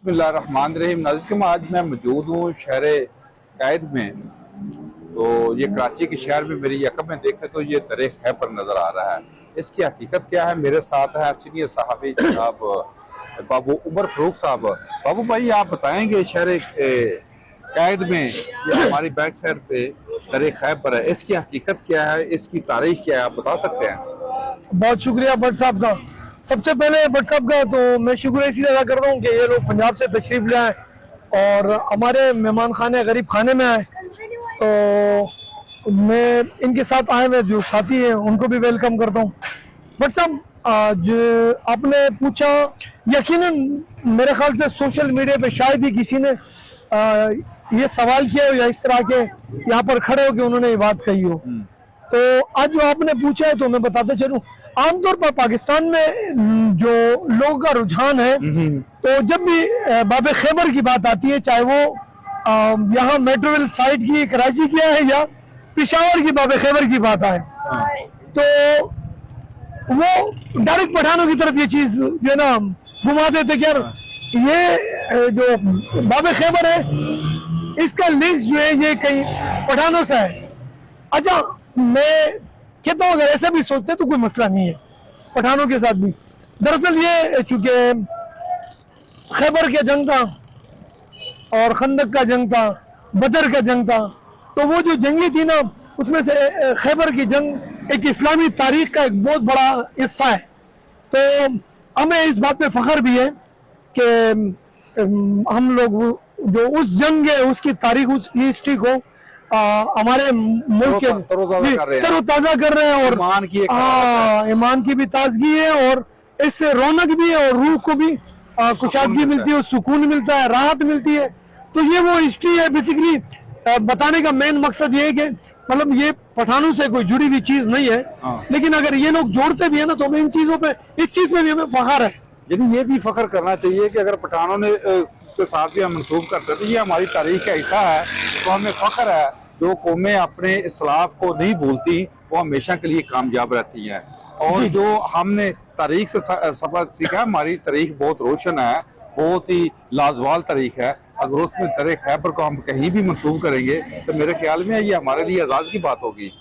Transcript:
बिस्मिल्लाहिर्रहमानिर्रहीम। नाज़रीन, आज मैं मौजूद हूँ शहर कैद में। तो ये कराची के शहर में मेरी यकम में देखे तो ये दर खैबर नज़र आ रहा है। इसकी हकीकत क्या है? मेरे साथ है सीनियर साहबी जनाब बाबू उमर फारूक साहब। बाबू भाई, आप बताएंगे शहर कैद में ये हमारी बैक साइड पे दर खैबर है, इसकी हकीकत क्या है, इसकी तारीख क्या है, आप बता सकते हैं? बहुत शुक्रिया भट्ट साहब का। सबसे पहले भट्ट साहब का तो मैं शुक्रिया इसलिए अदा करता हूँ कि ये लोग पंजाब से तशरीफ ले आए और हमारे मेहमान खाने गरीब खाने में आए। तो मैं इनके साथ आए हुए जो साथी हैं उनको भी वेलकम करता हूँ। भट्ट साहब, आज आपने पूछा, यकीनन मेरे ख्याल से सोशल मीडिया पे शायद ही किसी ने ये सवाल किया हो या इस तरह के यहाँ पर खड़े हो कि उन्होंने ये बात कही हो। तो आज जो आपने पूछा है तो मैं बताते चलूं, आमतौर पर पाकिस्तान में जो लोगों का रुझान है, तो जब भी बाबे खैबर की बात आती है, चाहे वो यहाँ मेट्रोविल साइड की कराची की है या पिशावर की बाबे खैबर की बात आए, तो वो डायरेक्ट पठानों की तरफ ये चीज जो है ना घुमा देते कि यार ये जो बाबे खैबर है इसका लिंक जो है ये कहीं पठानों से है। अच्छा, मैं कहता हूँ अगर ऐसा भी सोचते तो कोई मसला नहीं है पठानों के साथ भी। दरअसल ये चूंकि खैबर का जंग था और खंदक का जंग था, बदर का जंग था, तो वो जो जंगी थी ना उसमें से खैबर की जंग एक इस्लामी तारीख का एक बहुत बड़ा हिस्सा है। तो हमें इस बात पे फख्र भी है कि हम लोग जो उस जंग है उसकी तारीख, उस हिस्ट्री को हमारे मुल्क के तरोताजा कर रहे हैं और ईमान की भी ताजगी है और इससे रौनक भी है और रूह को भी कुशादगी मिलती है, सुकून मिलता है, राहत मिलती है। तो ये वो हिस्ट्री है। बेसिकली बताने का मेन मकसद ये है कि मतलब ये पठानों से कोई जुड़ी हुई चीज नहीं है, लेकिन अगर ये लोग जोड़ते भी है ना तो हमें इन चीजों पे, इस चीज में भी हमें फख्र है। यानी ये भी फख्र करना चाहिए कि अगर पठानों ने के साथ भी हम मनसूब करते हैं तो ये हमारी तारीख का हिस्सा है, तो हमें फख्र है। जो कौमें अपने इस्लाफ को नहीं भूलती वो हमेशा के लिए कामयाब रहती हैं। और जो हमने तारीख से सबक सीखा, हमारी तारीख बहुत रोशन है, बहुत ही लाजवाब तारीख है। अगर उसमें दर खैबर को हम कहीं भी मनसूब करेंगे तो मेरे ख्याल में ये हमारे लिए एजाज़ की बात होगी।